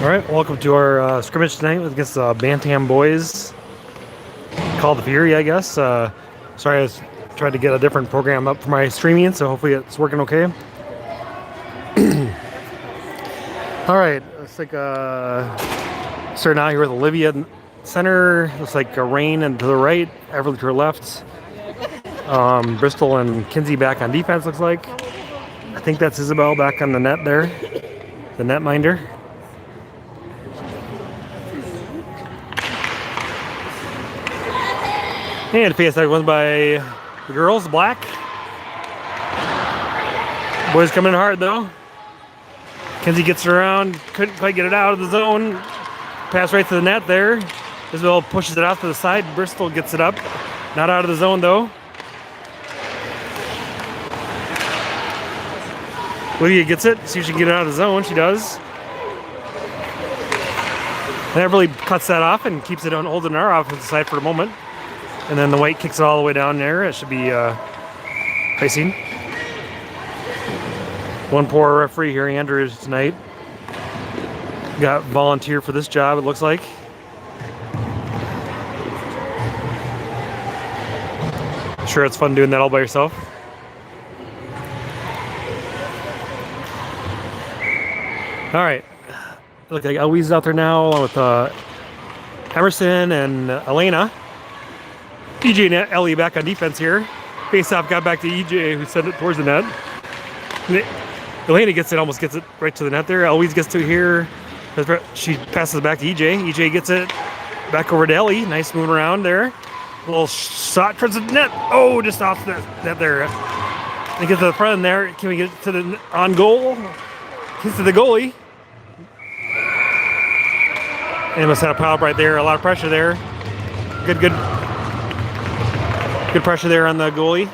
All right, welcome to our scrimmage tonight against the Bantam boys. Called the Fury, I guess. Sorry, I was trying to get a different program up for my streaming, so hopefully it's working okay. All right, looks like starting out here with Olivia in center. Looks like Rain and to the right, Everly to her left. Bristol and Kinsey back on defense. Looks like. I think that's Isabel back on the net there, the netminder. And PSI won by the girls, black. Boys coming in hard though. Kinsey gets it around, couldn't quite get it out of the zone. Pass right to the net there. Isabel pushes it off to the side. Bristol gets it up. Not out of the zone though. Lydia gets it. See if she can get it out of the zone. She does. And Everly cuts that off and keeps it on holding our offensive side for a moment. And then the white kicks it all the way down there. It should be icing. One poor referee here, Andrews, tonight. Got volunteer for this job, it looks like. Sure, it's fun doing that all by yourself. All right. Look like Eloise out there now, along with Emerson and Elena. EJ and Ellie back on defense here. Face-off got back to EJ, who sent it towards the net. Elena almost gets it right to the net there. Eloise gets to here. She passes it back to EJ. EJ gets it back over to Ellie. Nice moving around there. A little shot towards the net. Oh, just off the net there. And get to the front there. Can we get to the on goal? Gets to the goalie. And must have a pile up right there. A lot of pressure there. Good pressure there on the goalie.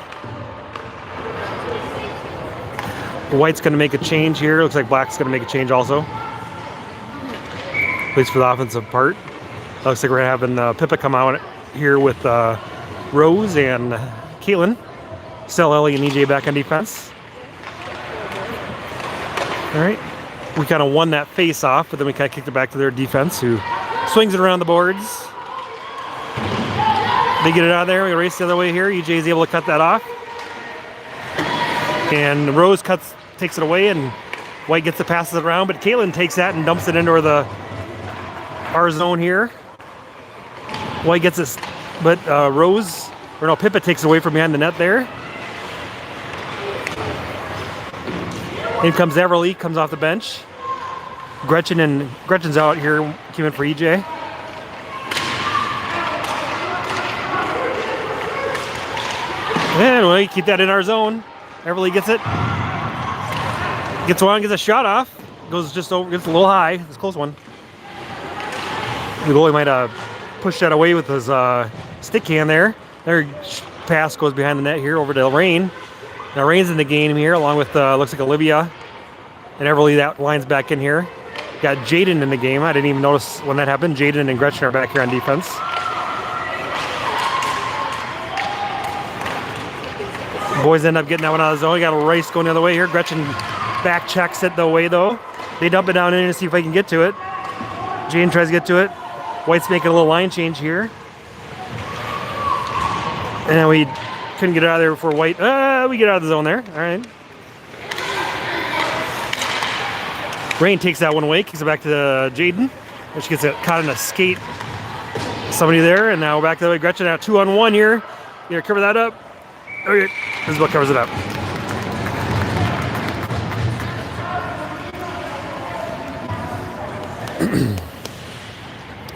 White's going to make a change here. Looks like Black's going to make a change also. At least for the offensive part. Looks like we're having Pippa come out here with Rose and Caitlin. Still Ellie and EJ back on defense. All right. We kind of won that face off, but then we kind of kicked it back to their defense, who swings it around the boards. They get it out of there. We race the other way here. EJ is able to cut that off. And Rose takes it away, and White gets it, passes it around, but Caitlin takes that and dumps it into our zone here. White gets it, but Pippa takes it away from behind the net there. In comes Everly, comes off the bench. Gretchen's out here, came in for EJ. And we keep that in our zone. Everly gets it. Gets one, gets a shot off. Goes just over, gets a little high. It's a close one. The goalie might have pushed that away with his stick hand there. Their pass goes behind the net here over to Rain. Now Rain's in the game here, along with looks like Olivia. And Everly, that line's back in here. Got Jaden in the game. I didn't even notice when that happened. Jaden and Gretchen are back here on defense. Boys end up getting that one out of the zone. We got a race going the other way here. Gretchen back checks it the way though. They dump it down in to see if I can get to it. Jane tries to get to it. White's making a little line change here. And we couldn't get it out of there before White. We get out of the zone there. All right. Rain takes that one away, kicks it back to Jaden. She gets it caught in a skate. Somebody there, and now back to the way. Gretchen out 2-on-1 here. You cover that up. Okay, this is what covers it up.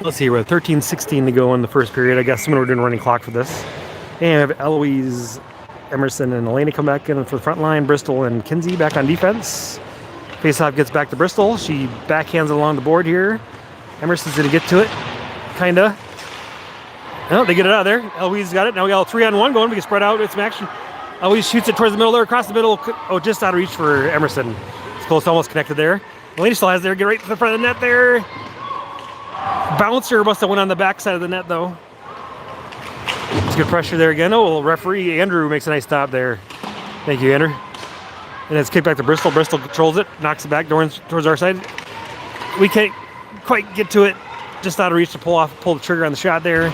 Let's see, we're at 13:16 to go in the first period. I guess we're doing running clock for this. And we have Eloise, Emerson, and Elena come back in for the front line. Bristol and Kinsey back on defense. Faceoff gets back to Bristol. She backhands it along the board here. Emerson's going to get to it, kinda. Oh, they get it out of there. Eloise got it. Now we got a 3-on-1 going. We can spread out with some action. Eloise shoots it towards the middle there, across the middle. Oh, just out of reach for Emerson. It's close, almost connected there. Elena still has it there. Get right to the front of the net there. Bouncer must have went on the back side of the net, though. It's good pressure there again. Oh, referee Andrew makes a nice stop there. Thank you, Andrew. And it's kicked back to Bristol. Bristol controls it, knocks it back towards our side. We can't quite get to it. Just out of reach to pull the trigger on the shot there.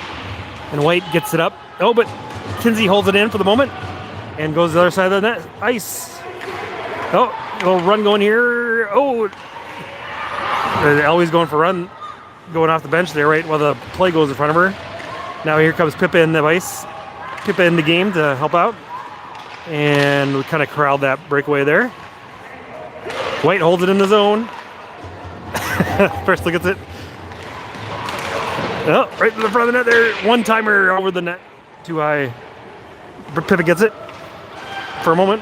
And White gets it up. Oh, but Kinsey holds it in for the moment and goes to the other side of the net. Ice. Oh, a little run going here. Oh, Eloise going for a run, going off the bench there, right while the play goes in front of her. Now here comes Pippa in the ice. Pippa in the game to help out. And we kind of corralled that breakaway there. White holds it in the zone. First look at it. Oh, right in the front of the net there. One-timer over the net. Too high. Pippa gets it for a moment.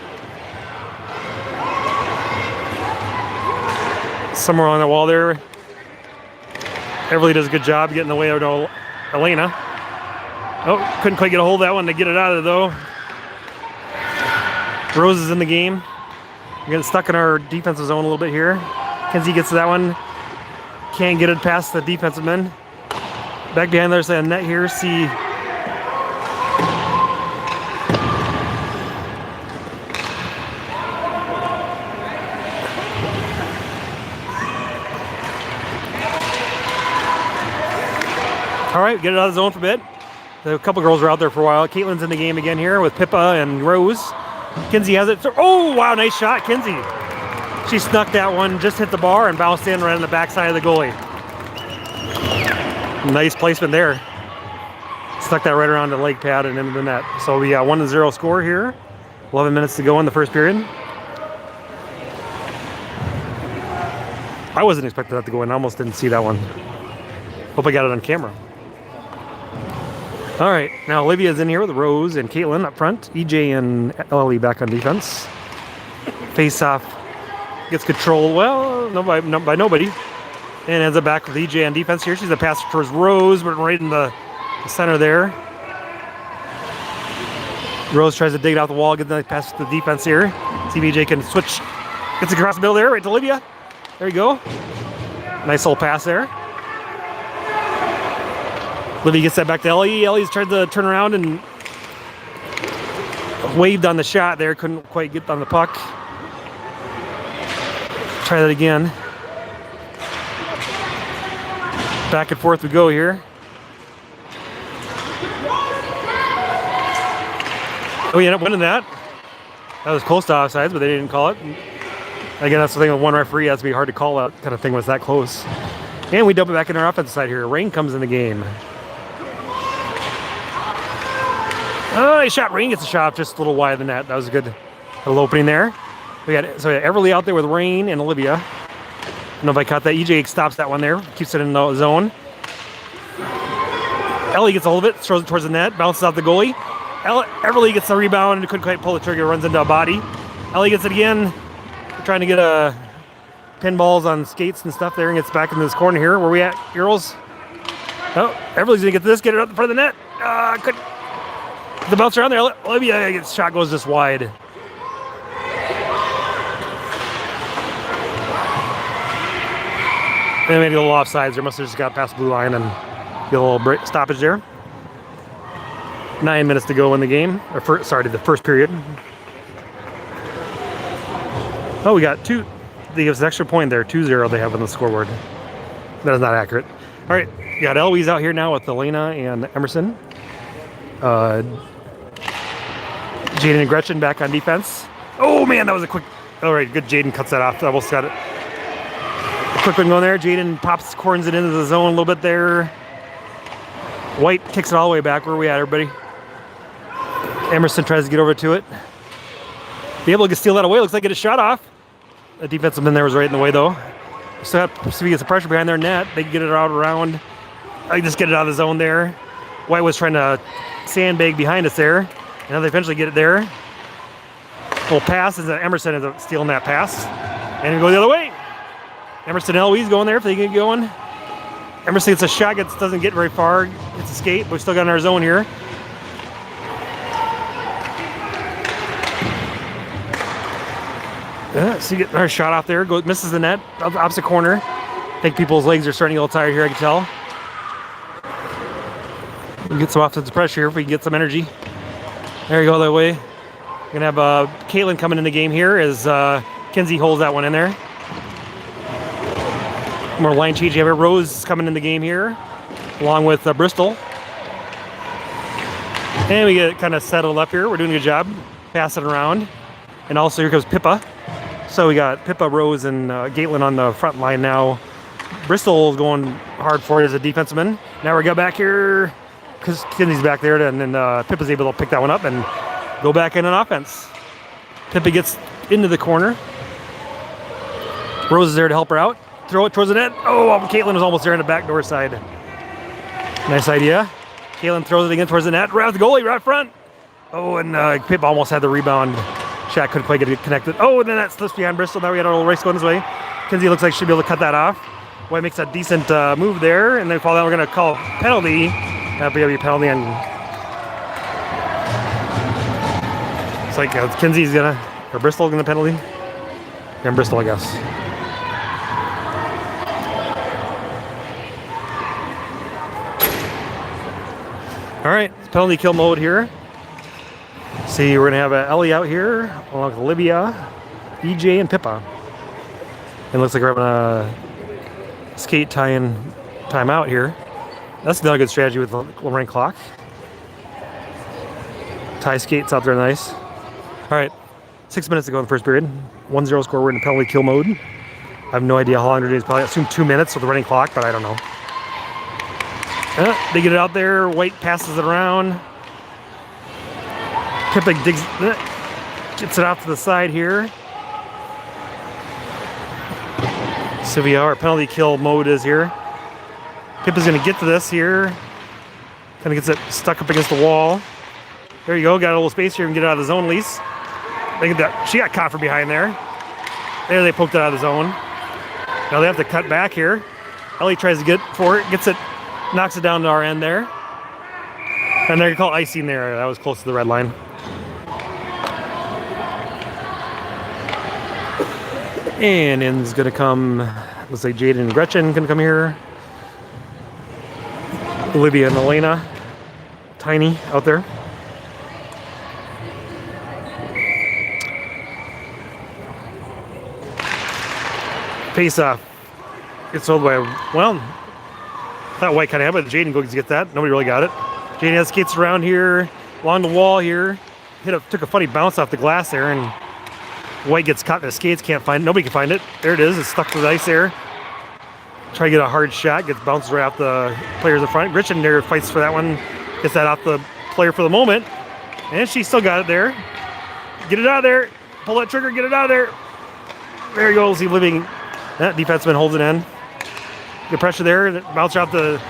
Somewhere on the wall there. Everly does a good job getting in the way of Elena. Oh, couldn't quite get a hold of that one to get it out of there, though. Rose is in the game. We're getting stuck in our defensive zone a little bit here. Kenzie gets to that one. Can't get it past the defensive men. Back behind there's a net here. See. All right, get it out of the zone for a bit. A couple girls were out there for a while. Caitlin's in the game again here with Pippa and Rose. Kinsey has it. Oh, wow, nice shot, Kinsey. She snuck that one, just hit the bar and bounced in right on the backside of the goalie. Nice placement there. Stuck that right around the leg pad and into the net. So we got 1-0 score here. 11 minutes to go in the first period. I wasn't expecting that to go in. I almost didn't see that one. Hope I got it on camera. All right, now Olivia's in here with Rose and Caitlin up front. EJ and Ellie back on defense. Face-off gets control, well, by nobody. And ends up back with EJ on defense here. She's a pass towards Rose, but right in the center there. Rose tries to dig it out the wall, get the pass to the defense here. See if EJ can switch. Gets across the middle there, right to Olivia. There you go. Nice little pass there. Livy gets that back to Ellie. Ellie's tried to turn around and waved on the shot there. Couldn't quite get on the puck. Try that again. Back and forth we go here. Oh, we ended up winning that. That was close to offsides, but they didn't call it. Again, that's the thing with one referee. It has to be hard to call that kind of thing when it's that close. And we dump it back in our offensive side here. Rain comes in the game. Oh, he shot. Rain gets a shot just a little wide of the net. That was a good little opening there. We got Everly out there with Rain and Olivia. Nobody caught that. EJ stops that one there. Keeps it in the zone. Ellie gets a hold of it. Throws it towards the net. Bounces out the goalie. Everly gets the rebound and couldn't quite pull the trigger. Runs into a body. Ellie gets it again. Trying to get pinballs on skates and stuff there and gets back into this corner here. Where we at, girls? Oh, Everly's going to get this. Get it up in front of the net. Couldn't. The bounce around there. Olivia gets shot, goes just wide. And maybe a little offsides. There must have just got past the blue line and get a little break, stoppage there. 9 minutes to go in the game. The first period. Oh, we got two. They give us an extra point there. 2-0 they have on the scoreboard. That is not accurate. All right, we got Eloise out here now with Elena and Emerson. Jaden and Gretchen back on defense. Oh man, that was a quick. All right, good. Jaden cuts that off. I almost got it. A quick one going there. Jaden corns it into the zone a little bit there. White kicks it all the way back. Where are we at, everybody? Emerson tries to get over to it. Be able to steal that away. Looks like it is shot off. The defensive man there was right in the way though. So he gets the pressure behind their net. They can get it out around. I just get it out of the zone there. White was trying to sandbag behind us there. And now they eventually get it there. Little pass, and Emerson is stealing that pass. And go the other way. Emerson and Eloise going there if they get going. Emerson gets a shot, doesn't get very far. It's a skate, but we still got in our zone here. So you get our shot off there, misses the net, opposite corner. I think people's legs are starting to get a little tired here, I can tell. We'll get some offensive pressure here if we can get some energy. There you go, that way. We're going to have Caitlin coming in the game here as Kinsey holds that one in there. More line change. You have Rose coming in the game here, along with Bristol. And we get kind of settled up here. We're doing a good job passing around. And also here comes Pippa. So we got Pippa, Rose, and Gaitlin on the front line now. Bristol's going hard for it as a defenseman. Now we got back here because Kinsey's back there, and then Pippa's able to pick that one up and go back in on offense. Pippa gets into the corner. Rose is there to help her out. Throw it towards the net. Oh, Caitlin was almost there on the back door side. Nice idea. Caitlin throws it again towards the net. Right at the goalie, right front. Oh, and Pippa almost had the rebound. Shot couldn't quite get it connected. Oh, and then that slips behind Bristol. Now we got a little race going this way. Kinsey looks like she'll be able to cut that off. White makes a decent move there, and then fall down. We're going to call penalty. That'll be a penalty, and it's like Kinsey's gonna, or Bristol gonna penalty. And Bristol, I guess. All right, penalty kill mode here. See, we're gonna have Ellie out here along with Olivia, EJ, and Pippa. And it looks like we're having a skate tie-in timeout here. That's not a good strategy with the running clock. Tie skates out there, nice. All right, 6 minutes to go in the first period. 1-0 score. We're in penalty kill mode. I have no idea how long it is. Probably assume 2 minutes with the running clock, but I don't know. They get it out there. White passes it around. Pippa gets it off to the side here. Sylvia, our penalty kill mode is here. Pippa's going to get to this here. Kind of gets it stuck up against the wall. There you go. Got a little space here and get it out of the zone at least. She got caught from behind there. There they poked it out of the zone. Now they have to cut back here. Ellie tries to get for it. Gets it. Knocks it down to our end there. And they're called icing there. That was close to the red line. And in's going to come. Looks like Jaden and Gretchen can come here. Olivia and Elena. Tiny out there. Face off. It's sold by, well, that White kind of had, but Jaden goes to get that. Nobody really got it. Jaden has skates around here, along the wall here. Took a funny bounce off the glass there, and White gets caught in the skates, can't find it. Nobody can find it. There it is. It's stuck to the ice there. Try to get a hard shot, gets bounced right off the players in front. Gretchen there fights for that one, gets that off the player for the moment, and she still got it there. Get it out of there. Pull that trigger, get it out of there. There he goes. He's living. That defenseman holds it in. Good pressure there. Bounce off the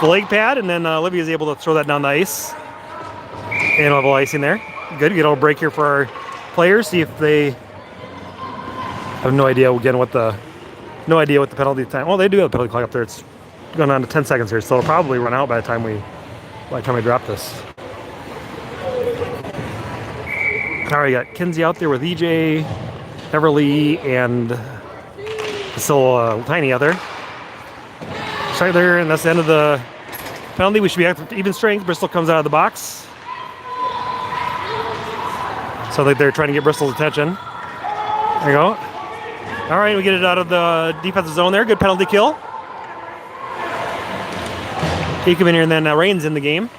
leg pad, and then Olivia is able to throw that down the ice. And level icing there. Good. Get a little break here for our players. See if they have no idea again what the penalty time. Well, they do have the penalty clock up there. It's going on to 10 seconds here, so it'll probably run out by the time we drop this. All right, got Kinsey out there with EJ, Everly, and still Tiny out there. Right there, and that's the end of the penalty. We should be at even strength. Bristol comes out of the box. So they're trying to get Bristol's attention. There you go. All right, we get it out of the defensive zone there. Good penalty kill. He come in here, and then Rain's in the game.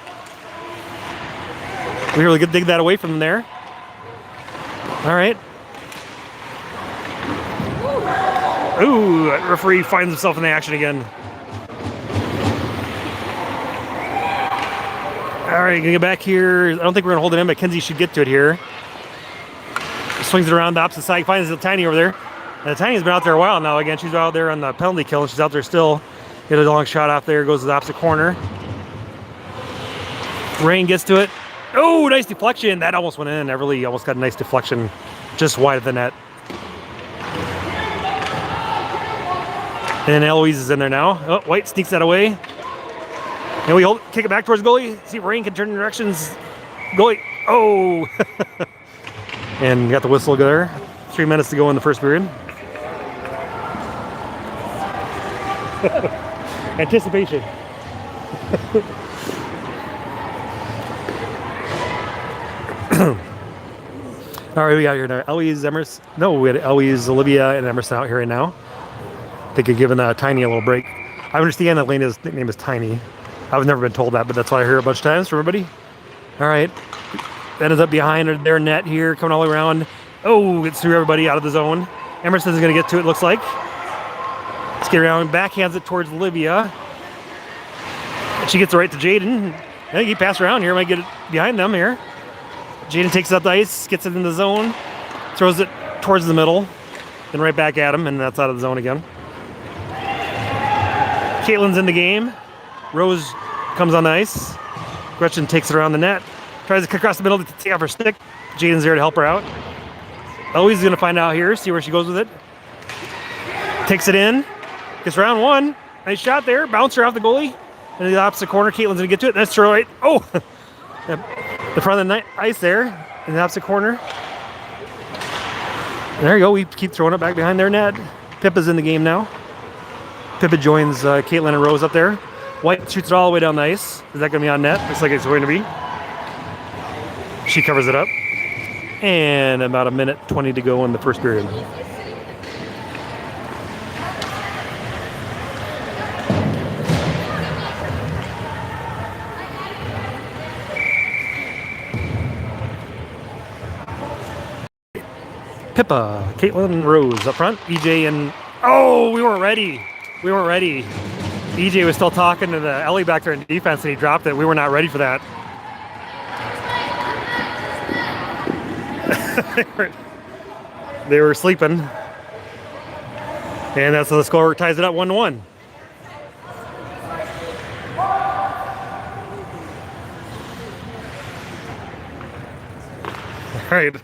We really good dig that away from there. All right. Ooh, referee finds himself in the action again. All right, gonna get back here. I don't think we're gonna hold it in, but Kinsey should get to it here. Swings it around the opposite side, finds the Tiny over there. And the Tiny's been out there a while now. Again, she's out there on the penalty kill, and she's out there still. Get a long shot off there, goes to the opposite corner. Rain gets to it. Oh, nice deflection. That almost went in. Everly almost got a nice deflection just wide of the net. And Eloise is in there now. Oh, White sneaks that away. And we kick it back towards goalie. See if Rain can turn directions. Goalie. Oh. And got the whistle there. 3 minutes to go in the first period. Anticipation. All right, we got here now Eloise, Emerson. No, we had Eloise, Olivia, and Emerson out here right now. They could give Tiny a little break. I understand that Elena's nickname is Tiny. I've never been told that, but that's what I hear a bunch of times from everybody. All right. Ends up behind their net here, coming all the way around. Oh, gets through everybody out of the zone. Emerson's going to get to it, looks like. Let's get around, backhands it towards Olivia. She gets it right to Jaden. I think he passed around here, might get it behind them here. Jaden takes it up the ice, gets it in the zone, throws it towards the middle, then right back at him, and that's out of the zone again. Caitlin's in the game. Rose comes on the ice. Gretchen takes it around the net. Tries to cut across the middle to take off her stick. Jaden's there to help her out. Eloise going to find out here, see where she goes with it. Takes it in. Gets round one. Nice shot there. Bouncer off the goalie. And in the opposite corner, Caitlin's going to get to it. That's right. Oh! The front of the ice there in the opposite corner. There you go. We keep throwing it back behind their net. Pippa's in the game now. Pippa joins Caitlin and Rose up there. White shoots it all the way down the ice. Is that going to be on net? Looks like it's going to be. She covers it up. And about a minute 20 to go in the first period. Pippa, Caitlin, Rose up front. EJ and... Oh, we weren't ready. We weren't ready. EJ was still talking to the Ellie back there in defense and he dropped it. We were not ready for that. They were sleeping. And that's how the score ties it up 1-1. All right.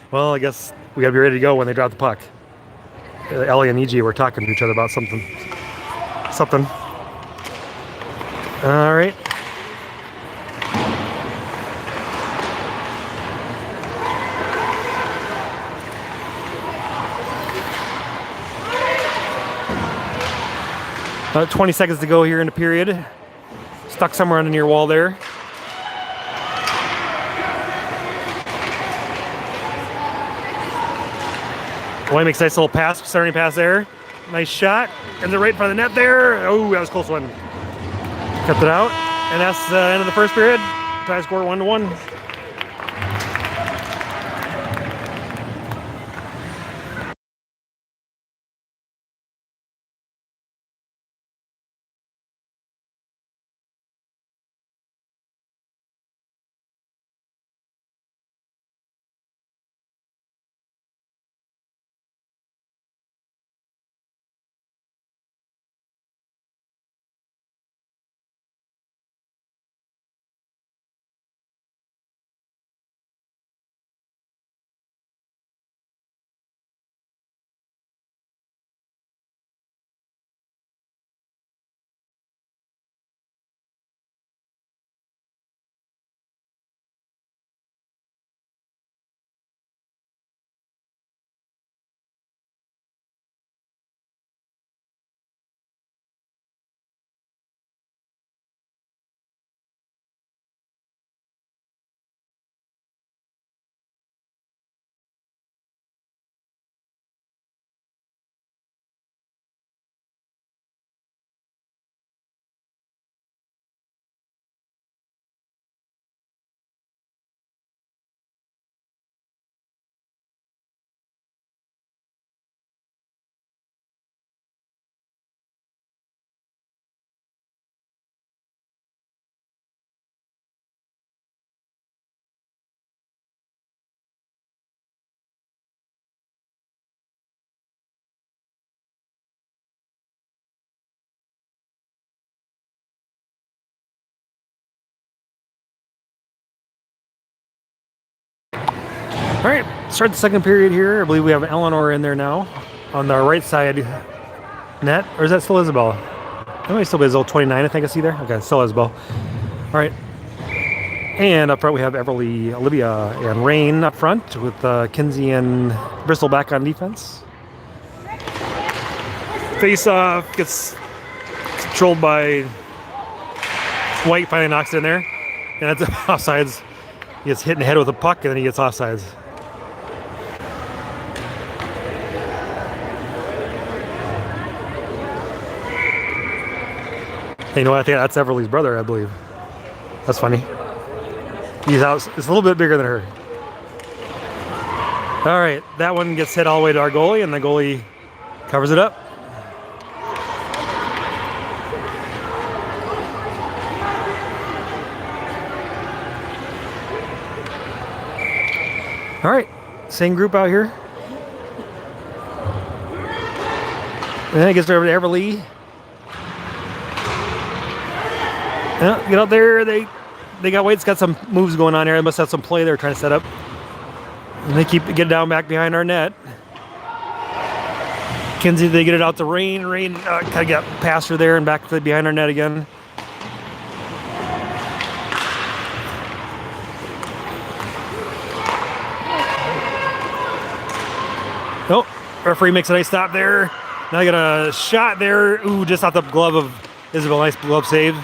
Well, I guess we gotta be ready to go when they drop the puck. Ellie and EG were talking to each other about something. All right. About 20 seconds to go here in the period. Stuck somewhere on the near wall there. Boy makes a nice little pass, starting pass there. Nice shot. And they're right in front of the net there. Oh, that was a close one. Kept it out. And that's the end of the first period. Tie score 1-1. All right, start the second period here. I believe we have Eleanor in there now on the right side net. Or is that still Isabel? That might still be Isabel 29, I think I see there. Okay, still Isabel. All right. And up front we have Everly, Olivia, and Rain up front with Kinsey and Bristol back on defense. Face-off gets controlled by White, finally knocks it in there. And that's offsides. He gets hit in the head with a puck and then he gets offsides. You know what? I think that's Everly's brother, I believe. That's funny. He's out. It's a little bit bigger than her. All right, that one gets hit all the way to our goalie, and the goalie covers it up. All right, same group out here. And then it gets over to Everly. Yeah, get out there. They got White's got some moves going on here. They must have some play they're trying to set up. And they keep get down back behind our net. Kinsey, they get it out to Rain. Rain kind of got past her there and back to behind our net again. Oh, referee makes a nice stop there. Now they got a shot there. Ooh, just off the glove of Isabel. Nice glove save.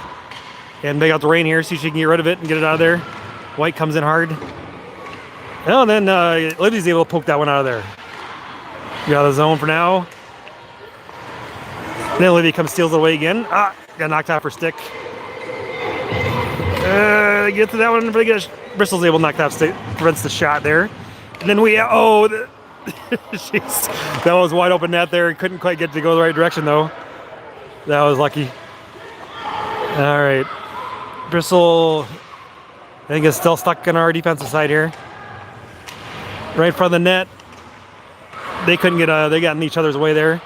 And they got the Rain here. See if she can get rid of it and get it out of there. White comes in hard. Oh, and then Libby's able to poke that one out of there. Get out of the zone for now. And then Olivia comes, steals it away again. Ah, got knocked off her stick. Get to that one. Bristol's able to knock that off stick. Prevents the shot there. And then that was wide open net there. Couldn't quite get to go the right direction though. That was lucky. All right. Bristol, I think, is still stuck on our defensive side here. Right in front of the net. They couldn't get, they got in each other's way there.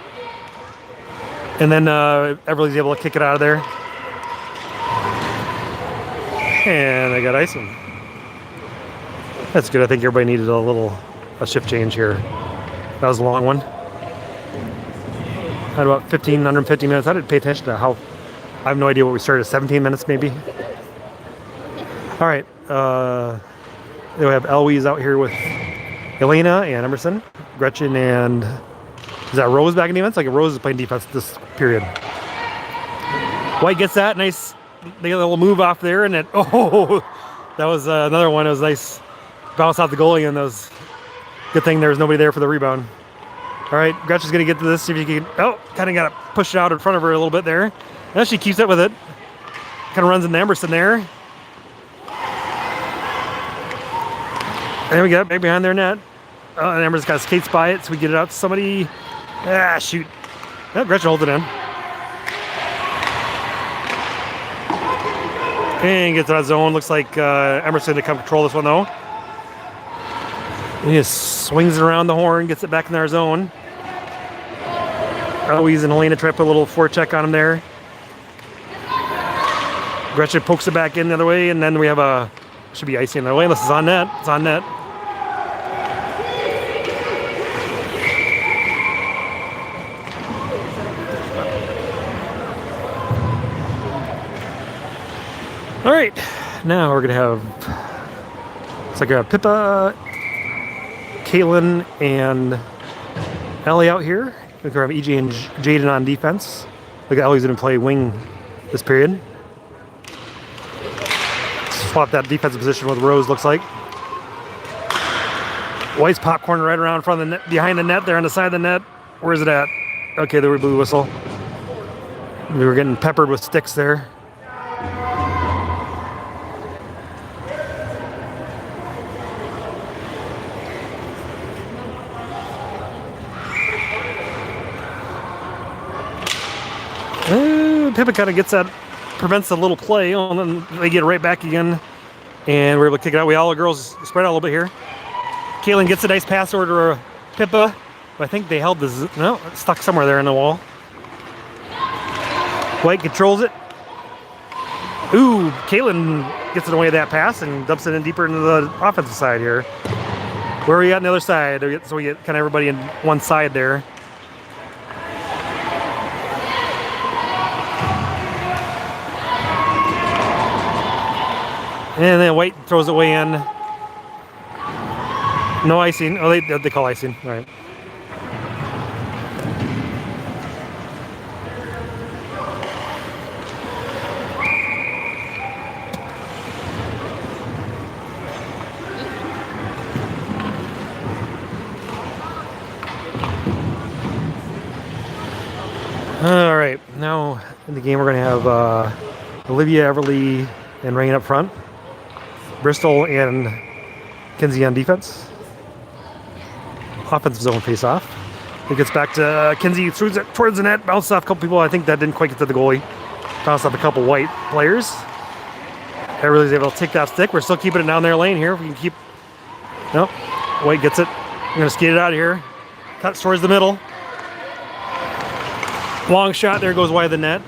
And then Everly's able to kick it out of there. And they got icing. That's good. I think everybody needed a shift change here. That was a long one. Had about 150 minutes. I didn't pay attention to how, I have no idea what we started, 17 minutes maybe. All right. We have Eloise out here with Elena and Emerson. Gretchen and, is that Rose back in defense? Like Rose is playing defense this period. White gets that. Nice. They got a little move off there. And then, oh, that was another one. It was nice. Bounce off the goalie, and that was good thing there was nobody there for the rebound. All right, Gretchen's going to get to this. See if you can, oh, kind of got to push it out in front of her a little bit there. And she keeps it with it. Kind of runs into Emerson there. And we got back behind their net. Oh, and Emerson's got skates by it, so we get it out to somebody. Ah, shoot. Oh, Gretchen holds it in. And gets out of zone. Looks like Emerson to come control this one, though. He just swings it around the horn, gets it back in our zone. Eloise and Helena try to put a little forecheck on him there. Gretchen pokes it back in the other way, and then we have a, should be icing the other way, unless it's on net. It's on net. All right, now we're gonna have, looks like we have Pippa, Caitlin, and Ellie out here. We're gonna have EJ and Jaden on defense. Look at Ellie's gonna play wing this period. Swap that defensive position with Rose, looks like. White's popcorn right around in front of the net, behind the net there on the side of the net. Where is it at? Okay, there we blew the whistle. We were getting peppered with sticks there. Pippa kind of gets that, prevents a little play, and then they get it right back again, and we're able to kick it out. We all the girls spread out a little bit here. Caitlin gets a nice pass over to Pippa, but I think they held this, no, it's stuck somewhere there in the wall. White controls it. Ooh, Caitlin gets in the way of that pass and dumps it in deeper into the offensive side here. Where are we at on the other side? So we get kind of everybody in one side there. And then White throws it way in. No icing. Oh, they call icing. All right. All right. Now the game, we're going to have Olivia, Everly, and Rain up front. Bristol and Kinsey on defense. Offensive zone face-off. It gets back to Kinsey, throws it towards the net, bounces off a couple people. I think that didn't quite get to the goalie. Bounced off a couple white players. Everly's able to take that stick. We're still keeping it down their lane here. If we can keep... Nope. White gets it. I'm going to skate it out of here. Cuts towards the middle. Long shot. There goes wide of the net.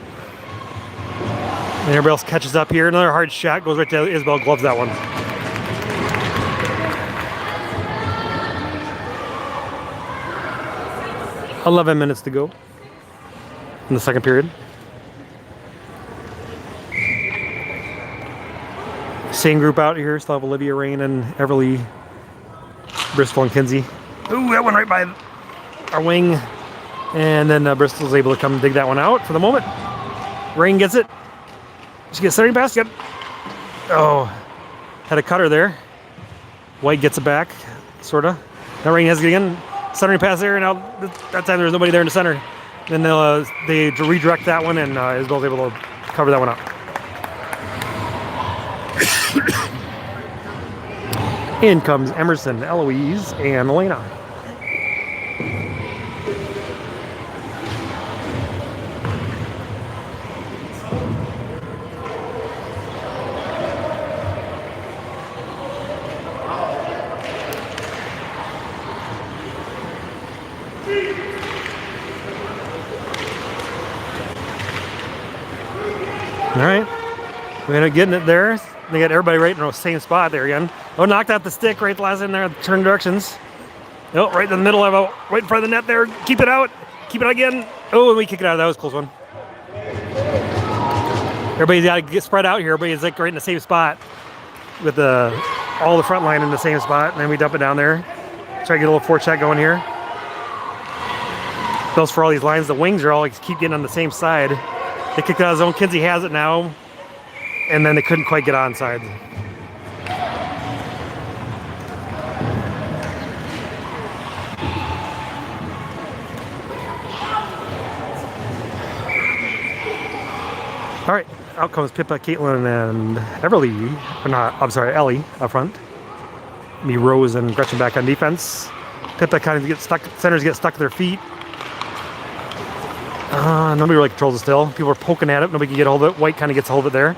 And everybody else catches up here. Another hard shot. Goes right to Isabel. Gloves that one. $11 minutes to go in the second period. Same group out here. Still have Olivia, Rain, and Everly, Bristol, and Kinsey. Ooh, that one right by our wing. And then Bristol's able to come dig that one out for the moment. Rain gets it. She gets centering pass. Yep. Oh, had a cutter there. White gets it back, sort of. Now Rain has it again. Centering pass there, and now that time there's nobody there in the center. Then they redirect that one, and Isabel's able to cover that one up. In comes Emerson, Eloise, and Elena. All right, we ended up getting it there. They got everybody right in the same spot there again. Oh, knocked out the stick right the last in there. Turn directions. Oh, right in the middle of right in front of the net there. Keep it out. Keep it out again. Oh, and we kick it out. That was a close one. Everybody's got to get spread out here. Everybody's like right in the same spot with all the front line in the same spot. And then we dump it down there. Try to get a little forecheck going here. Those for all these lines. The wings are all like, keep getting on the same side. They kicked it out of zone. Kinsey has it now. And then they couldn't quite get onside. All right, out comes Pippa, Caitlin, and Everly. Or not, I'm sorry, Ellie up front. Me, Rose, and Gretchen back on defense. Pippa kind of gets stuck, centers get stuck at their feet. Nobody really controls it still. People are poking at it. Nobody can get a hold of it. White kind of gets a hold of it there.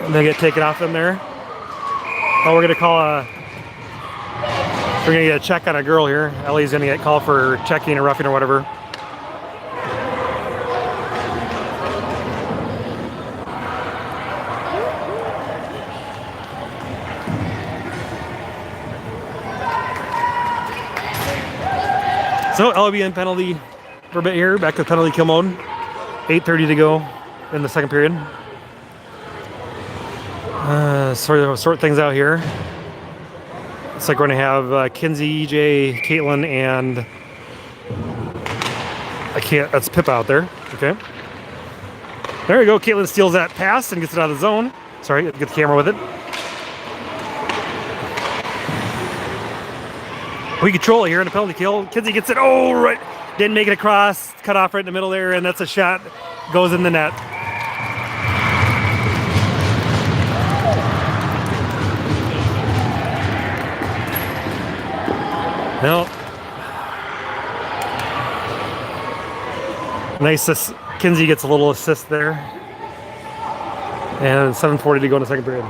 And they get taken off them there. Oh, we're going to call we're going to get a check on a girl here. Ellie's going to get called for checking or roughing or whatever. So Ellie in penalty for a bit here. Back to penalty kill mode. 8:30 to go in the second period. Sort things out here. It's like we're going to have Kinsey, EJ, Caitlin, and that's Pippa out there. Okay. There we go. Caitlin steals that pass and gets it out of the zone. Sorry, get the camera with it. We control it here in the penalty kill. Kinsey gets it. Oh, right. Didn't make it across. Cut off right in the middle there, and that's a shot. Goes in the net. No. Nice. Kinsey gets a little assist there. And 7:40 to go in the second period.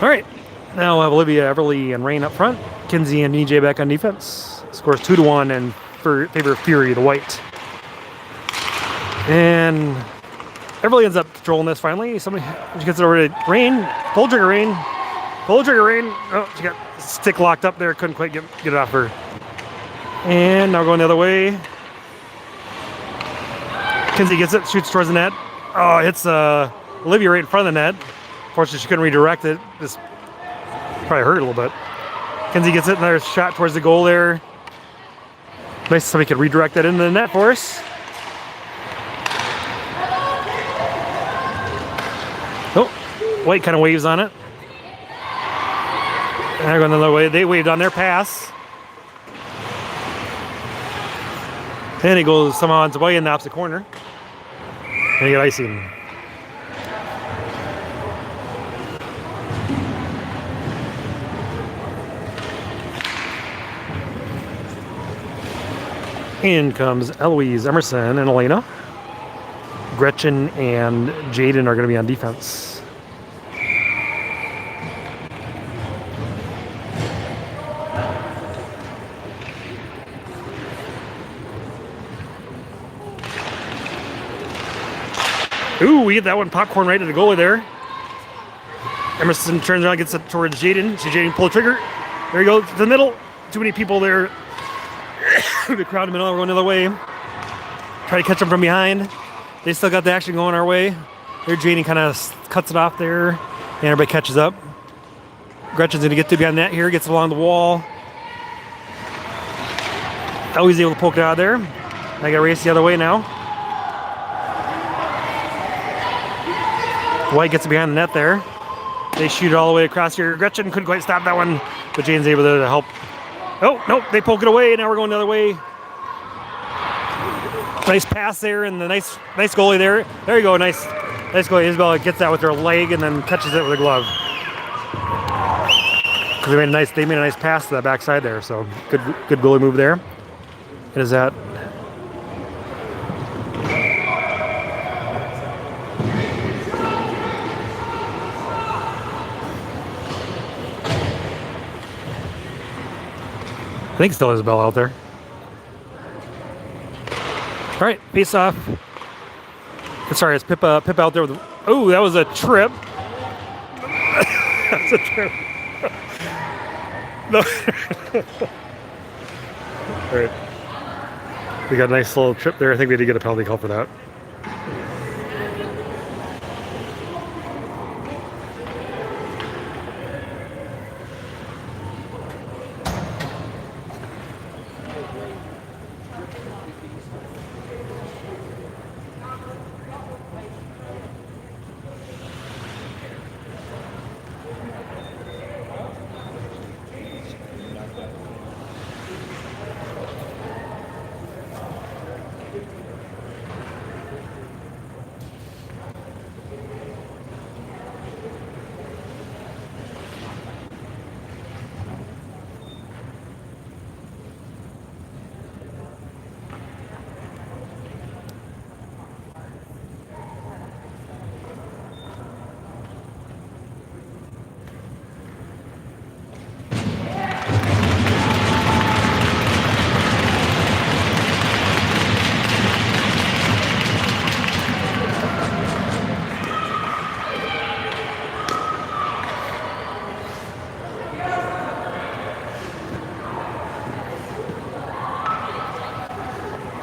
All right. Now we'll have Olivia, Everly, and Rain up front. Kinsey and EJ back on defense. Scores 2-1 in favor of Fury, the white. And Everly ends up controlling this finally. She gets it over to Rain. Pull trigger, Rain. Pull trigger, Rain. Oh, she got stick locked up there. Couldn't quite get it off her. And now going the other way. Kinsey gets it, shoots towards the net. Oh, hits Olivia right in front of the net. Unfortunately, she couldn't redirect it. Just probably hurt a little bit. Kinsey gets it, another shot towards the goal there. Nice if somebody could redirect that into the net for us. Oh, White kind of waves on it. they're going another way. They waved on their pass. And he goes somehow on his way in the opposite corner. And he got icing. In comes Eloise, Emerson, and Elena. Gretchen and Jaden are going to be on defense. Ooh, we get that one popcorn right to the goalie there. Emerson turns around, gets it towards Jaden. See Jaden pull the trigger. There you go, to the middle. Too many people there. The crowd in the middle, we're going the other way. Try to catch them from behind. They still got the action going our way. There, Jaden kind of cuts it off there, and everybody catches up. Gretchen's going to get to behind that here, gets along the wall. Always able to poke it out of there. I got to race the other way now. White gets behind the net there. They shoot it all the way across here. Gretchen couldn't quite stop that one, but Jaden's able to help. Oh, nope, they poke it away. Now we're going the other way. Nice pass there, and the nice goalie there. There you go, nice goalie. Isabella gets that with her leg and then catches it with a glove. Because they made a nice pass to that backside there. So good goalie move there. And is that? I think still Isabella out there. All right, face off. Sorry, it's Pippa out there with. Oh, that was a trip. That's a trip. No. All right. We got a nice little trip there. I think we had to get a penalty call for that.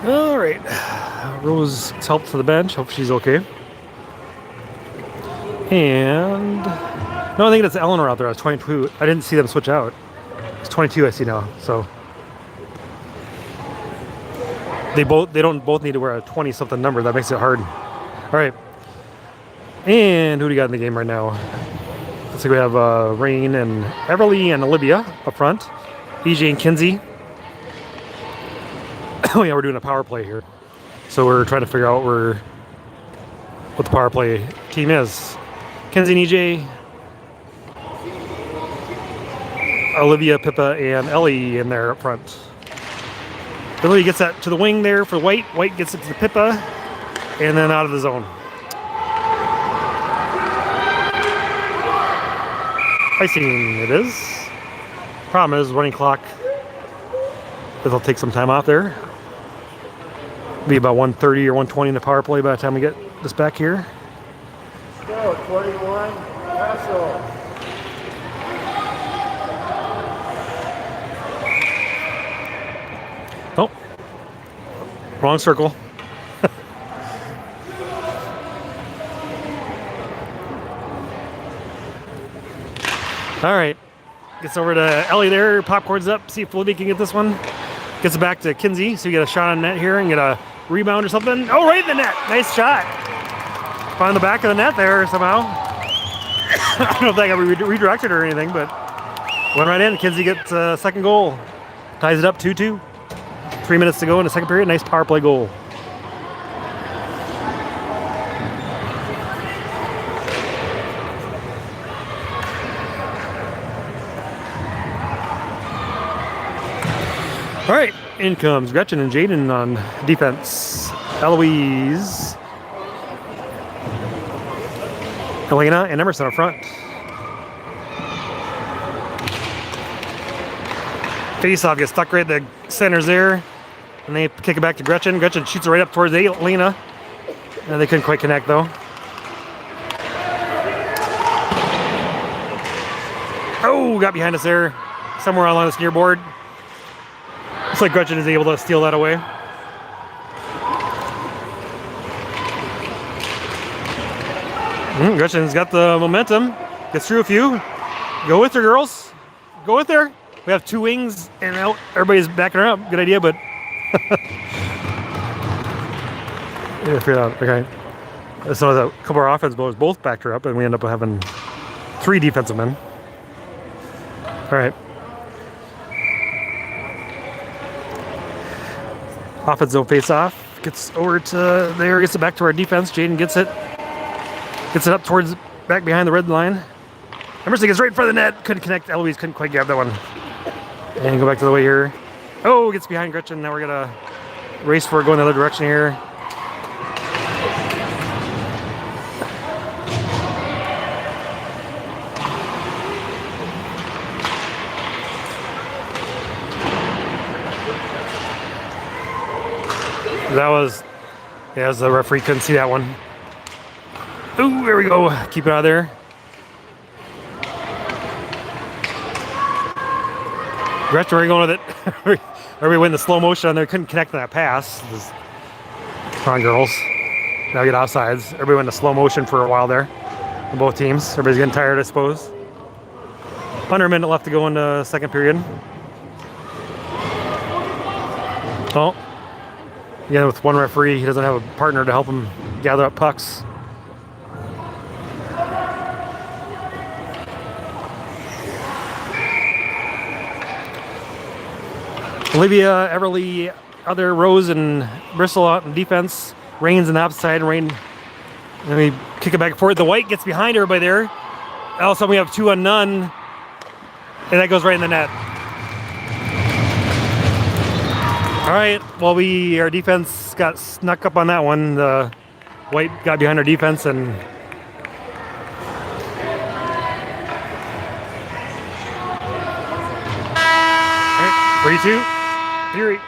All right, Rose helped to the bench. Hope she's okay. And no, I think it's Eleanor out there. I was 22. I didn't see them switch out. It's 22. I see now. So they don't both need to wear a 20-something number. That makes it hard. All right. And who do we got in the game right now? Looks like we have Rain and Everly and Olivia up front. EJ and Kinsey. Oh yeah, we're doing a power play here. So we're trying to figure out what the power play team is. Kinsey and EJ, Olivia, Pippa, and Ellie in there up front. Olivia gets that to the wing there for White. White gets it to the Pippa, and then out of the zone. Icing it is. Problem is, running clock. It'll take some time off there. Be about 1:30 or 1:20 in the power play by the time we get this back here. Go, 21, Castle. Oh, wrong circle. All right, gets over to Ellie there, popcorn's up, see if Libby can get this one. Gets it back to Kinsey, so we get a shot on net here and get a rebound or something. Oh, right in the net, nice shot. Find the back of the net there somehow. I don't know if that got redirected or anything, but Went right in. Kinsey gets second goal. Ties it up 2-2. 3 minutes to go in the second period. Nice power play goal. All right, in comes Gretchen and Jaden on defense. Eloise, Elena, and Emerson up front. Face-off gets stuck right at the centers there, and they kick it back to Gretchen. Gretchen shoots it right up towards Elena, and they couldn't quite connect though. Oh, got behind us there, somewhere along this near board. Looks like Gretchen is able to steal that away. Gretchen's got the momentum. Gets through a few. Go with her, girls. Go with her. We have two wings, and now everybody's backing her up. Good idea, but yeah, figure it out. Okay. So a couple of our offense bowlers both backed her up, and we end up having 3 defensive men. All right. Offensive face-off. Gets over to there. Gets it back to our defense. Jaden gets it. Gets it up towards back behind the red line. Emerson gets right in front of the net. Couldn't connect. Eloise couldn't quite grab that one. And go back to the way here. Oh, gets behind Gretchen. Now we're gonna race for it, going the other direction here. That was, yeah, as the referee couldn't see that one. Ooh, there we go. Keep it out of there. Gretchen, where are you going with it? Everybody went in the slow motion on there. Couldn't connect on that pass. Come on, girls. Now we get offsides. Everybody went in slow motion for a while there. On both teams. Everybody's getting tired, I suppose. Under a minute left to go in the second period. Oh. Again, with one referee, he doesn't have a partner to help him gather up pucks. Olivia, Everly, other Rose, and Bristol out in defense. Rain's on the opposite side. Rain, and we kick it back and forth. The white gets behind everybody there. All of a sudden we have 2 on none, and that goes right in the net. All right, well, our defense got snuck up on that one. The white got behind our defense, and all right, 3-2. Fury.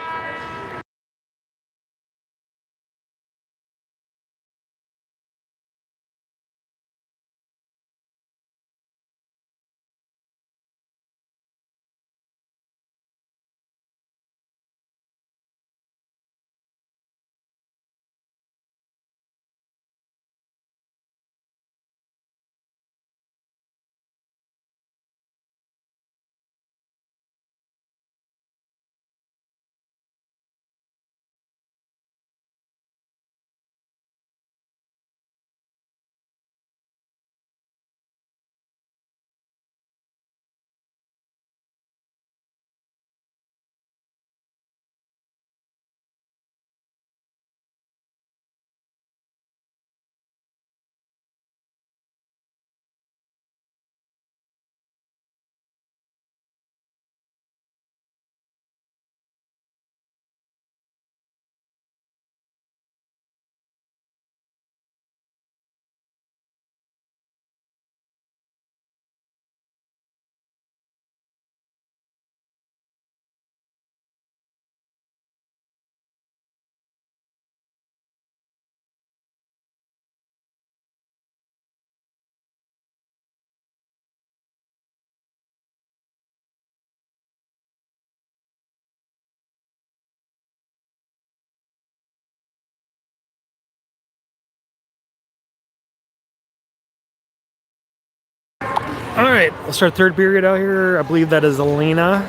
All right, we'll start third period out here. I believe that is Elena.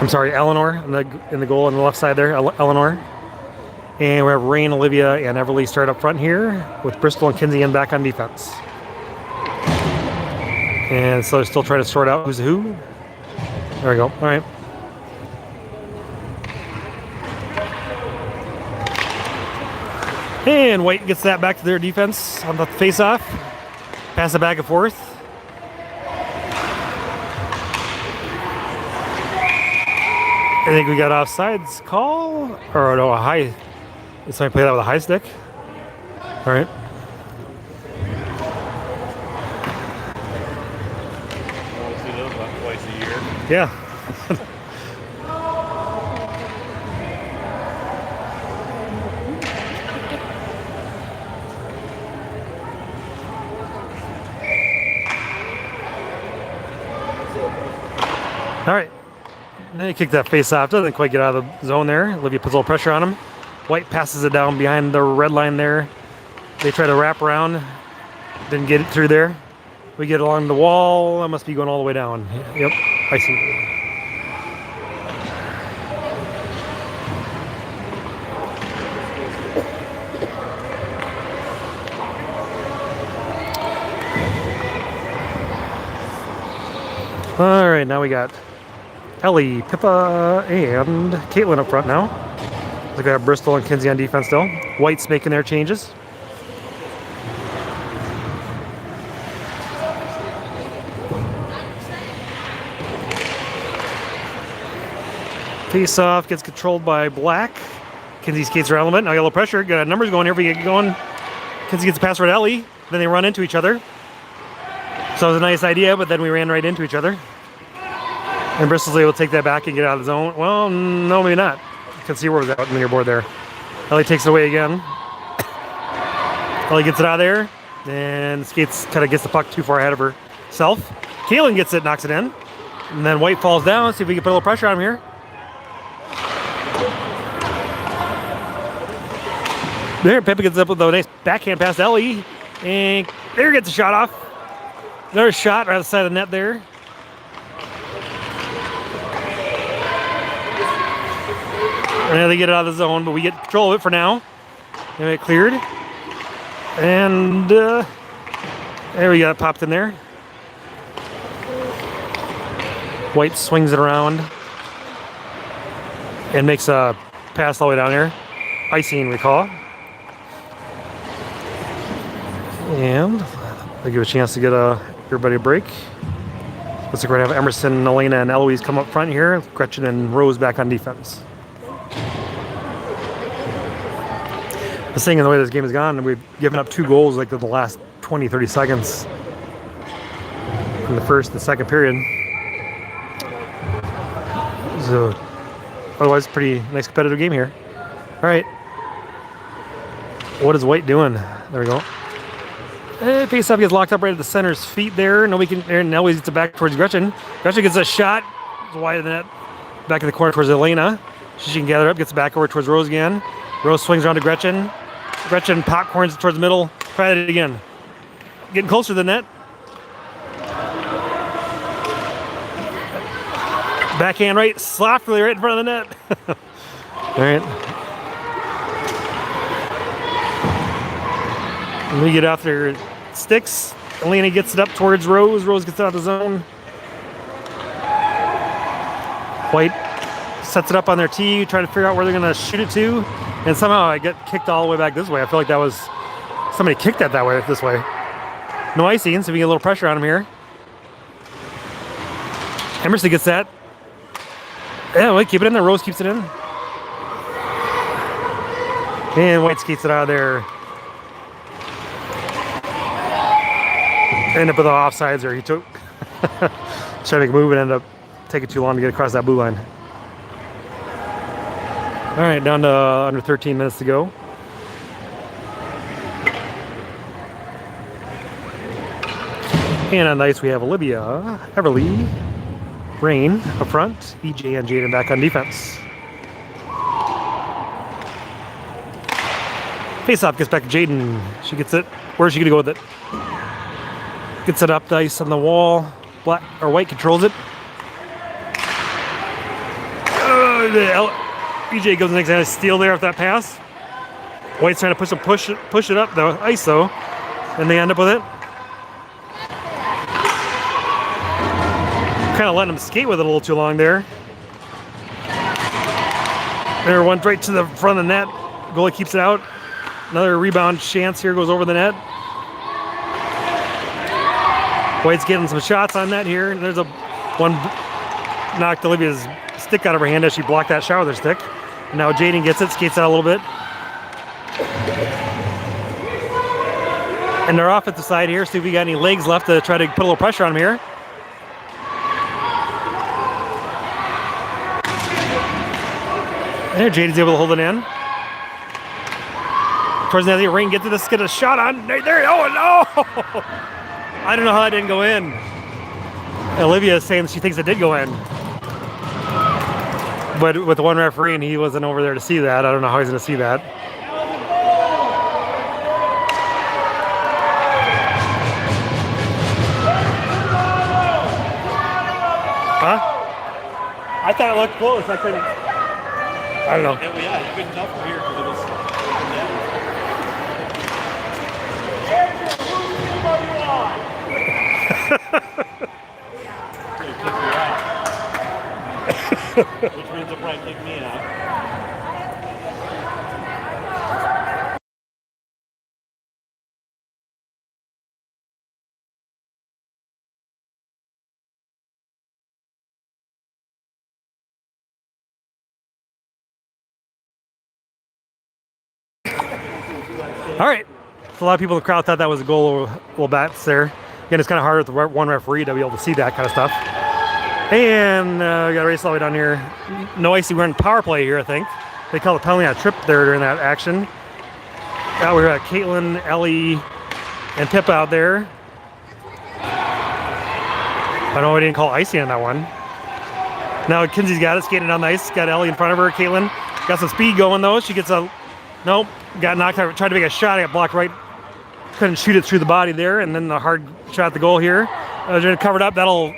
I'm sorry, Eleanor in the goal on the left side there, Eleanor. And we have Rain, Olivia, and Everly start up front here with Bristol and Kinsey in back on defense. And so they're still trying to sort out who's who. There we go. All right. And White gets that back to their defense on the face-off. Pass it back and forth. I think we got offsides call, or no, a high. Did somebody play that with a high stick? All right. We'll see those about twice a year. Yeah. All right. Then he kicked that face off. Doesn't quite get out of the zone there. Olivia puts a little pressure on him. White passes it down behind the red line there. They try to wrap around. Didn't get it through there. We get along the wall. That must be going all the way down. Yep. I see. All right, now we got Ellie, Pippa, and Caitlin up front now. Look at Bristol and Kinsey on defense still. White's making their changes. Face off gets controlled by Black. Kinsey skates her element. Now yellow pressure. Got numbers going here. If we get going, Kinsey gets a pass right to Ellie. Then they run into each other. So it was a nice idea, but then we ran right into each other. And Bristol's able to take that back and get out of the zone. Well, no, maybe not. You can see where it was out on your board there. Ellie takes it away again. Ellie gets it out of there. And skates, kind of gets the puck too far ahead of herself. Caitlin gets it, knocks it in. And then White falls down. See if we can put a little pressure on him here. There, Pippa gets up with a nice backhand pass to Ellie. And there gets a shot off. Another shot right on the side of the net there. And they get it out of the zone, but we get control of it for now. And it cleared. And there we got it popped in there. White swings it around and makes a pass all the way down there. Icing, we call. And they give a chance to get everybody a break. Looks like we're going to have Emerson, Elena, and Eloise come up front here. Gretchen and Rose back on defense. The thing in the way this game has gone, we've given up 2 goals like in the last 20, 30 seconds in the first and second period. So, otherwise, pretty nice competitive game here. All right. What is White doing? There we go. Face-off gets locked up right at the center's feet there. Nobody can. And now he gets it back towards Gretchen. Gretchen gets a shot. It's wide of the net. Back in the corner towards Elena. She can gather up, gets back over towards Rose again. Rose swings around to Gretchen. Gretchen popcorns towards the middle. Try it again. Getting closer to the net. Backhand right, softly right in front of the net. All right. And we get after sticks. Elena gets it up towards Rose. Rose gets out of the zone. White sets it up on their tee, trying to figure out where they're going to shoot it to. And somehow I get kicked all the way back this way. I feel like that was somebody kicked that way, this way. No icing, so we get a little pressure on him here. Emerson gets that. Yeah, White keep it in there. Rose keeps it in. And White skates it out of there. End up with the offsides there. He took trying to make a move and ended up taking too long to get across that blue line. All right, down to under 13 minutes to go. And on the ice we have Olivia, Everly, Rain up front, EJ and Jaden back on defense. Face-off gets back to Jaden. She gets it. Where's she gonna go with it? Gets it up the ice on the wall. Black or White controls it. EJ goes the next hand, steal there with that pass. White's trying to push it up the ice though, and they end up with it. kind of letting him skate with it a little too long there. There, one right to the front of the net. Goalie keeps it out. Another rebound chance here, goes over the net. White's getting some shots on net here. There's a one knocked Olivia's stick out of her hand as she blocked that shot with her stick. And now Jaden gets it, skates out a little bit. And they're off at the side here. See if we got any legs left to try to put a little pressure on him here. There, Jaden's able to hold it in. Towards the end of the ring, get a shot on. There, oh no! I don't know how that didn't go in. Olivia is saying she thinks it did go in. But with one referee and he wasn't over there to see that, I don't know how he's going to see that. Huh? I thought it looked close. I couldn't. I don't know. Yeah, you couldn't tell from here because it was. Which means they'll probably kick me out. All right. So a lot of people in the crowd thought that was a goal. Little bats there. Again, it's kind of hard with the one referee to be able to see that kind of stuff. And we got a race all the way down here. No icy. We're in power play here, I think. They called a penalty on a trip there during that action. Now we're at Caitlin, Ellie, and Pippa out there. I know we didn't call icy on that one. Now Kinsey's got it, skating down the ice. Got Ellie in front of her. Caitlin got some speed going though. She gets a nope. Got knocked out. Tried to make a shot. Got blocked right. Couldn't shoot it through the body there. And then the hard shot at the goal here. Covered up. That'll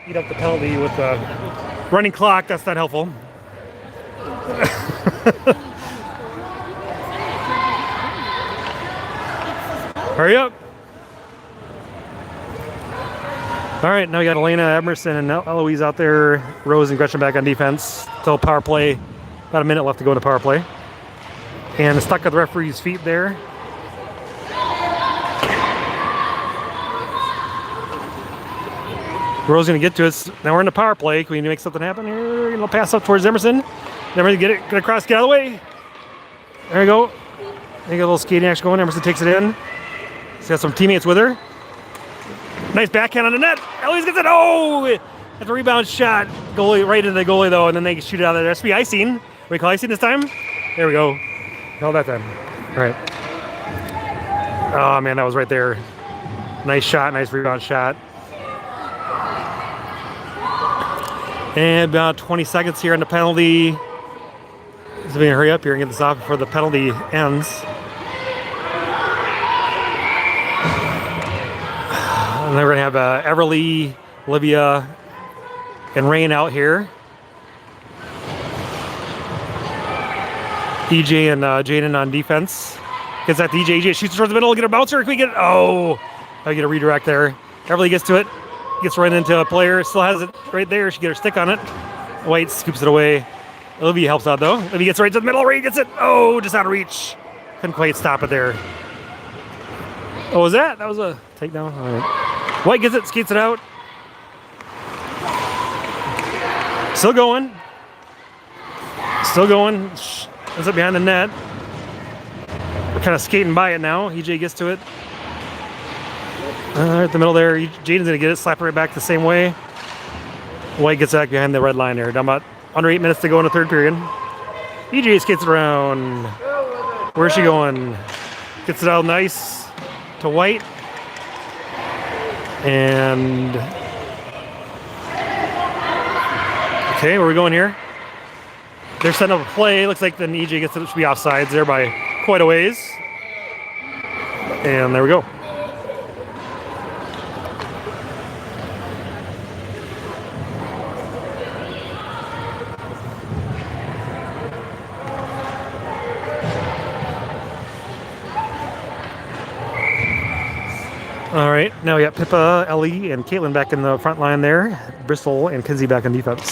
eat up the penalty with the running clock. That's not helpful. Hurry up. All right, now we got Elena, Emerson, and Eloise out there. Rose and Gretchen back on defense. Still power play. About a minute left to go in the power play. And stuck at the referee's feet there. Rose gonna get to us. Now we're in the power play. Can we make something happen here? Gonna pass up towards Emerson. Emerson get it, get across, get out of the way. There we go. They got a little skating action going. Emerson takes it in. She's got some teammates with her. Nice backhand on the net. Eloise gets it. Oh! That's a rebound shot. Goalie right into the goalie though, and then they shoot it out of there. That's be icing. We call icing this time? There we go. Call that time. All right. Oh man, that was right there. Nice shot, nice rebound shot. And about 20 seconds here on the penalty. So we're gonna hurry up here and get this off before the penalty ends. And then we're gonna have Everly, Olivia, and Rain out here. EJ and Jaden on defense. Gets that to EJ. EJ shoots towards the middle. Get a bouncer. Can we get it? Oh, I get a redirect there. Everly gets to it. Gets right into a player. Still has it right there. She get her stick on it. White scoops it away. Olivia helps out though. Olivia gets right to the middle. Rain gets it. Oh, just out of reach. Couldn't quite stop it there. Oh, was that? That was a takedown. All right. White gets it. Skates it out. Still going. Still going. Ends up behind the net. We're kind of skating by it now. EJ gets to it. Right in the middle there. Jaden's going to get it. Slap it right back the same way. White gets back behind the red line there. Down about under 8 minutes to go in the third period. EJ skates it around. Where's she going? Gets it out nice to White. And... okay, where are we going here? They're setting up a play. Looks like then EJ gets it. It should be offsides there by quite a ways. And there we go. All right, now we got Pippa, Ellie, and Caitlin back in the front line there. Bristol and Kinsey back on defense.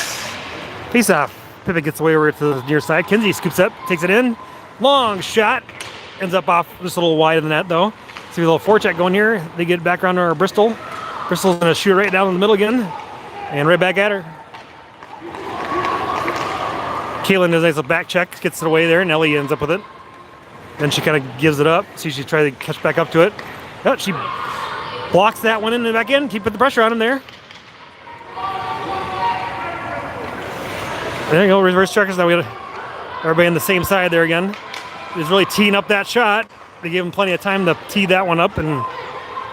Face off. Pivot gets away over to the near side. Kinsey scoops up, takes it in. Long shot. Ends up off just a little wide of the net though. See a little forecheck going here. They get back around to our Bristol. Bristol's gonna shoot right down in the middle again. And right back at her. Kaylin does a nice little back check, gets it away there, and Ellie ends up with it. Then she kind of gives it up. See, she tries to catch back up to it. Oh, she blocks that one in and back in. Keep putting the pressure on him there. There you go, reverse checkers. Now we got everybody on the same side there again. He's really teeing up that shot. They gave him plenty of time to tee that one up and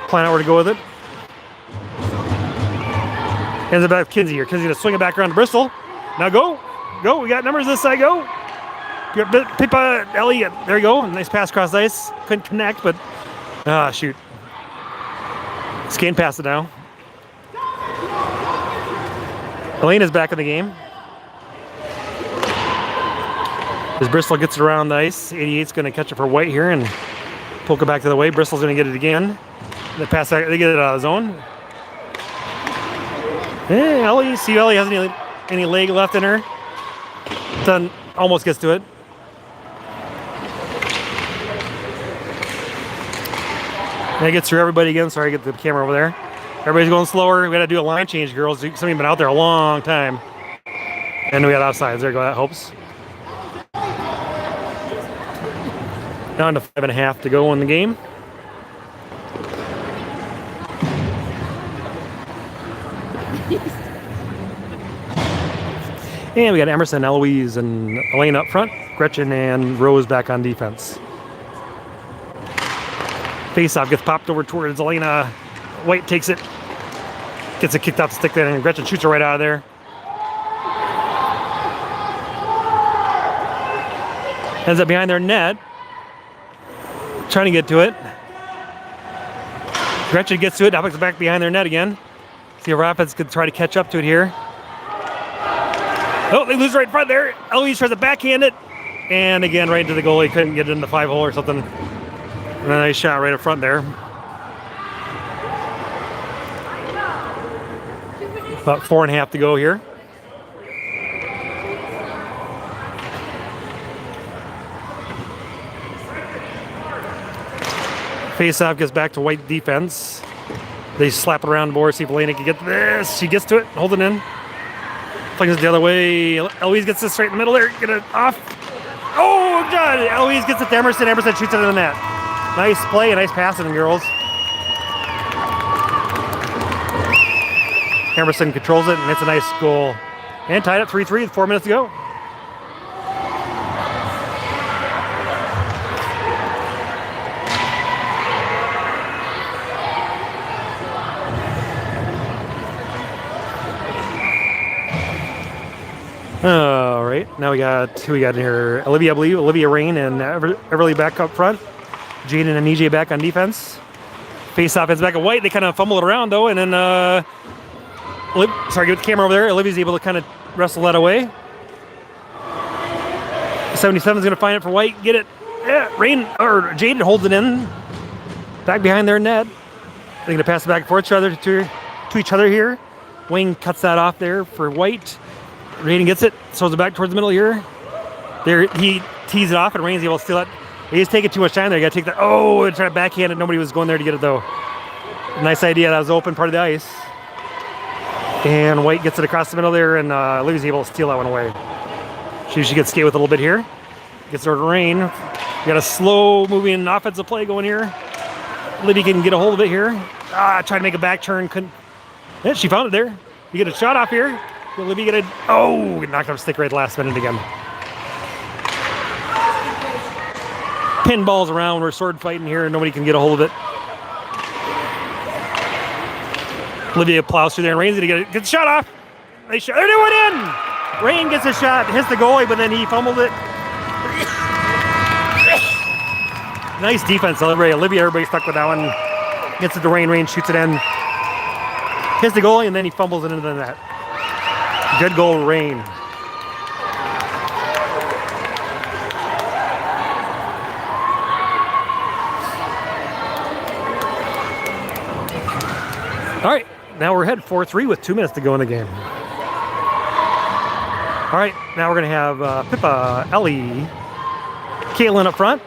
plan out where to go with it. Ends up back with Kinsey here. Kinsey gonna swing it back around to Bristol. Now go. Go. We got numbers this side. Go. Pippa, Ellie. There you go. Nice pass across the ice. Couldn't connect, but shoot. Skating past it now. Elena's back in the game. As Bristol gets it around the ice, 88's going to catch it for White here and poke it back to the way. Bristol's going to get it again. They pass. They get it out of the zone. Ellie. See, Ellie has any leg left in her. Done. Almost gets to it. And it gets through everybody again. Sorry, get the camera over there. Everybody's going slower. We got to do a line change, girls. Somebody's been out there a long time. And we got offsides. There you go. That helps. Down to 5.5 to go in the game. And we got Emerson, Eloise, and Elaine up front. Gretchen and Rose back on defense. Faceoff gets popped over towards Elena. White takes it. Gets it kicked off the stick there, and Gretchen shoots her right out of there. Ends up behind their net. Trying to get to it. Gretchen gets to it. Now puts it back behind their net again. See if Rapids could try to catch up to it here. Oh, they lose right in front there. Eloise tries to backhand it. And again, right into the goalie. Couldn't get it in the 5-hole or something. And a nice shot right up front there. About 4.5 to go here. Faceoff gets back to White defense. They slap it around the board, see if Elena can get this. She gets to it, hold it in. Flings it the other way. Eloise gets this straight in the middle there. Get it off. Oh, God. Eloise gets it to Emerson. Emerson shoots it in the net. Nice play and nice passing, girls. Emerson controls it, and it's a nice goal. And tied up 3-3 with 4 minutes to go. All right, now we got who we got in here? Olivia, I believe, Olivia Rain and Everly back up front. Jaden and EJ back on defense. Face off, it's back at White. They kind of fumble it around though, and then sorry, get the camera over there. Olivia's able to kind of wrestle that away. 77's gonna find it for White. Get it. Yeah, Rain or Jaden holds it in. Back behind their net. They're gonna pass it back and forth to each other here. Wayne cuts that off there for White. Rain gets it, throws it back towards the middle here. There, he tees it off, and Rain's able to steal it. He's taking too much time there. You gotta take that. Oh, and try to backhand it. Nobody was going there to get it though. Nice idea. That was the open part of the ice. And White gets it across the middle there, and Livy's able to steal that one away. She gets skate with a little bit here. Gets her to Rain. We got a slow moving offensive play going here. Livy can get a hold of it here. Try to make a back turn. Couldn't. Yeah, she found it there. You get a shot off here. Livy get it. Oh, knocked off stick right last minute again. Pinballs around. We're sword fighting here, and nobody can get a hold of it. Olivia plows through there, and Rain's gonna get the shot off. They went in. Rain gets a shot, hits the goalie, but then he fumbled it. Nice defense, Olivia. Everybody stuck with that one. Gets it to Rain. Rain shoots it in. Hits the goalie, and then he fumbles it into the net. Good goal, Rain. All right, now we're ahead 4-3 with 2 minutes to go in the game. All right, now we're going to have Pippa, Ellie, Caitlin up front.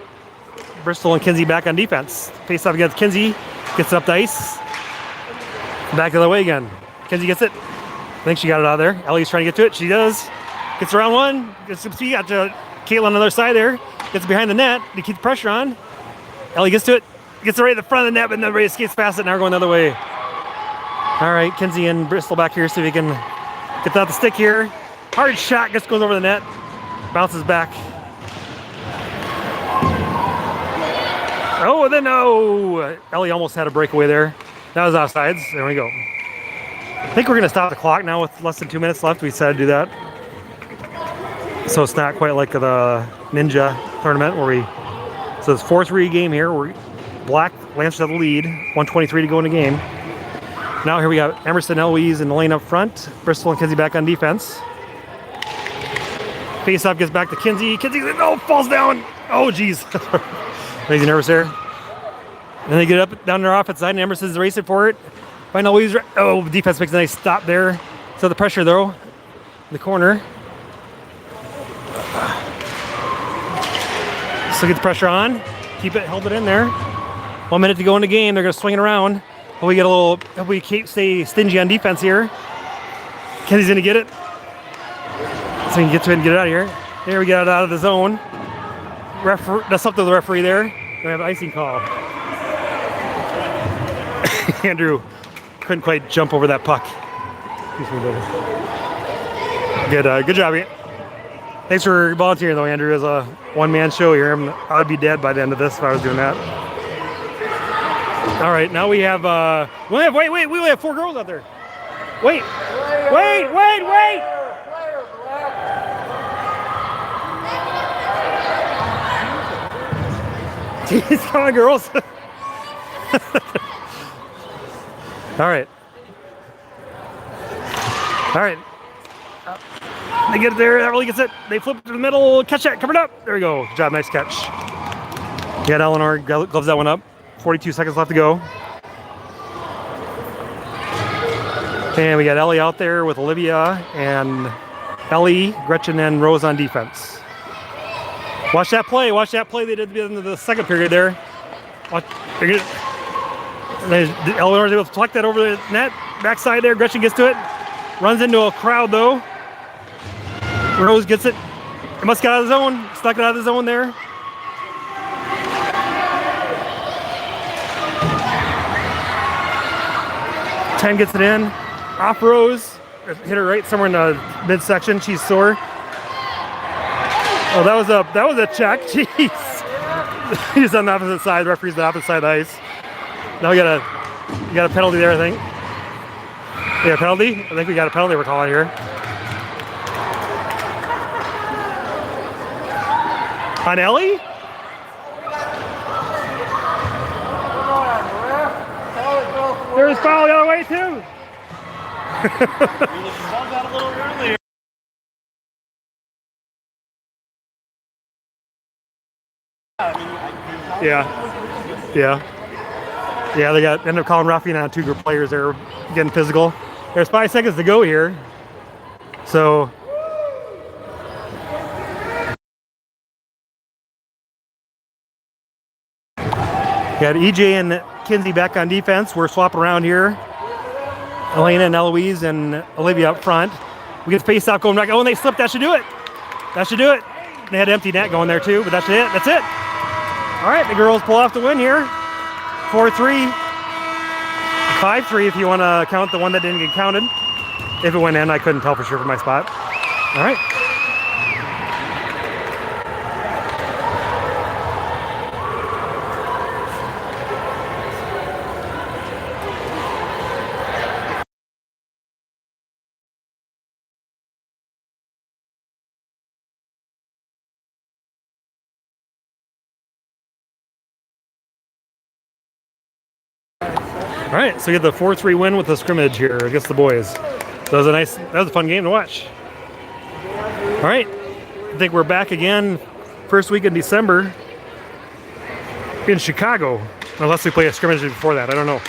Bristol and Kinsey back on defense. Face off against Kinsey. Gets it up the ice. Back the other way again. Kinsey gets it. I think she got it out of there. Ellie's trying to get to it. She does. Gets around one. Gets some speed. Got to Caitlin on the other side there. Gets behind the net to keep the pressure on. Ellie gets to it. Gets it right at the front of the net, but nobody skates past it. Now we're going the other way. All right, Kinsey and Bristol back here. See if we can get that the stick here. Hard shot. Just goes over the net. Bounces back. Oh, and then no! Ellie almost had a breakaway there. That was offsides. There we go. I think we're going to stop the clock now with less than 2 minutes left. We said to do that. So it's not quite like the Ninja tournament where we... So it's 4-3 game here. We're Black Lancers have the lead. 1:23 to go in the game. Now here we got Emerson, Eloise, and Elaine up front. Bristol and Kinsey back on defense. Face-off gets back to Kinsey. Kinsey, no, falls down. Oh, geez. Crazy nervous there. And then they get up down their offense side, and Emerson's racing for it. Find Eloise. Oh, defense makes a nice stop there. So the pressure, though, in the corner. So get the pressure on. Keep it, held it in there. 1 minute to go in the game. They're going to swing it around. Hope we get a little, hope we stay stingy on defense here. Kinsey's going to get it. So we can get to it and get it out of here. There we get it out of the zone. That's up to the referee there. We have an icing call. Andrew couldn't quite jump over that puck. Good job, Ian. Thanks for volunteering, though, Andrew. As a one-man show here, I'd be dead by the end of this if I was doing that. All right, now we have. Wait! We only have 4 girls out there. Wait! Jeez, come on, girls. All right. They get it there. That really gets it. They flip it to the middle. Catch that. Covered up. There we go. Good job. Nice catch. You got Eleanor. Gloves that one up. 42 seconds left to go. And we got Ellie out there with Olivia and Ellie, Gretchen, and Rose on defense. Watch that play. They did at the end of the second period there. Eleanor's able to collect that over the net. Backside there. Gretchen gets to it. Runs into a crowd, though. Rose gets it. It must get out of the zone. Stuck it out of the zone there. Ten gets it in. Off Rose. Hit her right somewhere in the midsection. She's sore. Oh, that was a check. Jeez. He's on the opposite side. Referee's on the opposite side of the ice. Now we got a penalty there, I think. Yeah, a penalty? I think we got a penalty we're calling here. On Ellie? There's foul the other way too. That a little earlier. Yeah, they ended up calling roughing on 2 group players. They're getting physical. There's 5 seconds to go here. So got EJ and Kinsey back on defense. We're swapping around here. Elena and Eloise and Olivia up front. We get the face off going back. Oh, and they slipped. That should do it. They had an empty net going there too, but that's it. All right, the girls pull off the win here. 4-3. 5-3 if you want to count the one that didn't get counted. If it went in, I couldn't tell for sure from my spot. All right. All right, so we get the 4-3 win with the scrimmage here against the boys. That was a fun game to watch. All right, I think we're back again first week in December in Chicago, unless we play a scrimmage before that. I don't know.